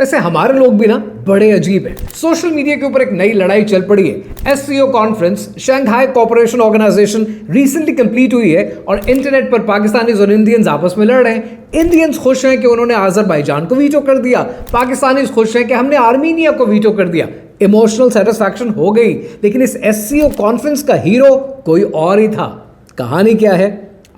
वैसे हमारे लोग भी ना बड़े अजीब हैं। सोशल मीडिया के ऊपर एक नई लड़ाई चल पड़ी है। SCO conference Shanghai cooperation organisation recently complete हुई है और इंटरनेट पर पाकिस्तानीज और इंडियंस आपस में लड़ रहे हैं। इंडियंस खुश हैं कि उन्होंने अजरबैजान को वीटो कर दिया, पाकिस्तानीज खुश हैं कि हमने आर्मीनिया को वीटो कर दिया। इमोशनल सेटिस्फैक्शन हो गई, लेकिन इस एससीओ कॉन्फ्रेंस का हीरो कोई और ही था। कहानी क्या है,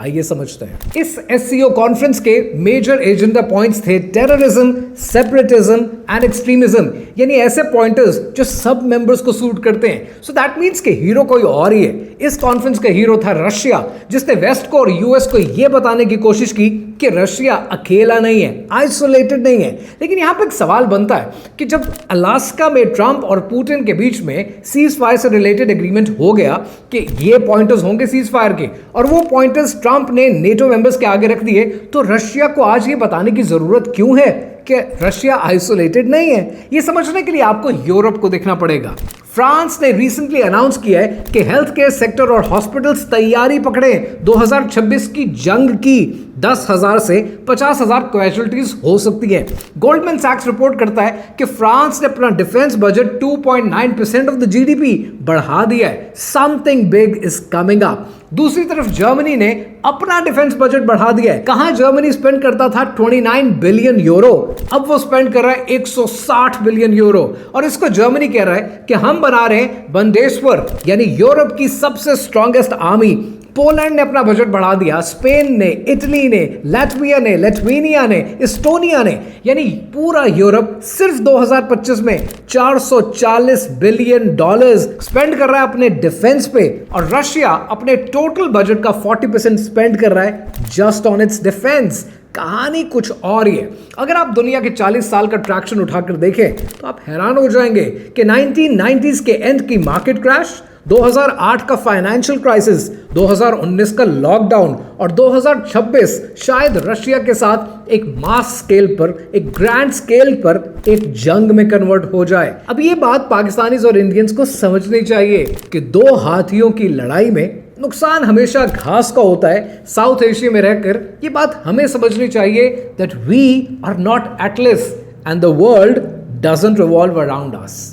आइए समझते हैं। इस एससीओ कॉन्फ्रेंस के मेजर एजेंडा पॉइंट्स थे टेररिज्म, सेपरेटिज्म एंड एक्सट्रीमिज्म, यानी ऐसे पॉइंटर्स जो सब मेंबर्स को सूट करते हैं। सो दैट मींस कि हीरो कोई और ही है। इस कॉन्फ्रेंस का हीरो था रशिया, जिसने वेस्ट को और यूएस को यह बताने की कोशिश की कि रशिया अकेला नहीं है, आइसोलेटेड नहीं है। लेकिन यहां पर एक सवाल बनता है कि जब अलास्का में ट्रंप और पुतिन के बीच में सीज फायर से रिलेटेड एग्रीमेंट हो गया कि ये पॉइंटर्स होंगे सीज फायर के, और वो पॉइंटर्स ट्रंप ने नेटो मेंबर्स के आगे रख दिए, तो रशिया को आज ये बताने की जरूरत क्यों है कि रशिया आइसोलेटेड नहीं है? ये समझने के लिए आपको यूरोप को देखना पड़ेगा। फ्रांस ने रिसेंटली अनाउंस किया है कि हेल्थ केयर सेक्टर और हॉस्पिटल्स तैयारी पकड़े 2026 की जंग की। 10,000 से 50,000 कैजुअल्टीज हो सकती है। गोल्डमैन सैक्स रिपोर्ट करता है कि फ्रांस ने अपना defence budget 2.9% of the GDP बढ़ा दिया है। Something big is coming up. दूसरी तरफ जर्मनी ने अपना डिफेंस बजट बढ़ा दिया है। कहां जर्मनी स्पेंड करता था 29 बिलियन यूरो, अब वो स्पेंड कर रहा है 160 बिलियन यूरो। और इसको जर्मनी कह रहा है कि हम बना रहे हैं बंदेश्वर, यानी यूरोप की सबसे स्ट्रॉन्गेस्ट आर्मी। पोलैंड ने अपना बजट बढ़ा दिया, स्पेन ने, इटली ने, लैटविया ने, लिथुआनिया ने, इस्टोनिया ने, यानी पूरा यूरोप सिर्फ 2025 में 440 बिलियन डॉलर्स स्पेंड कर रहा है अपने डिफेंस पे। और रशिया अपने टोटल बजट का 40% स्पेंड कर रहा है जस्ट ऑन इट्स डिफेंस। कहानी कुछ और ही है। अगर आप दुनिया के 40 साल का ट्रैक्शन उठाकर देखें तो आप हैरान हो जाएंगे कि 1990s के एंड की मार्केट क्रैश, 2008 का फाइनेंशियल क्राइसिस, 2019 का लॉकडाउन और 2026 शायद रशिया के साथ एक मास स्केल पर, एक ग्रैंड स्केल पर एक जंग में कन्वर्ट हो जाए। अब ये बात पाकिस्तानीज और इंडियंस को समझनी चाहिए कि दो हाथियों की लड़ाई में नुकसान हमेशा घास का होता है। साउथ एशिया में रहकर ये बात हमें समझनी चाहिए that we are not atlas and the world doesn't revolve around us.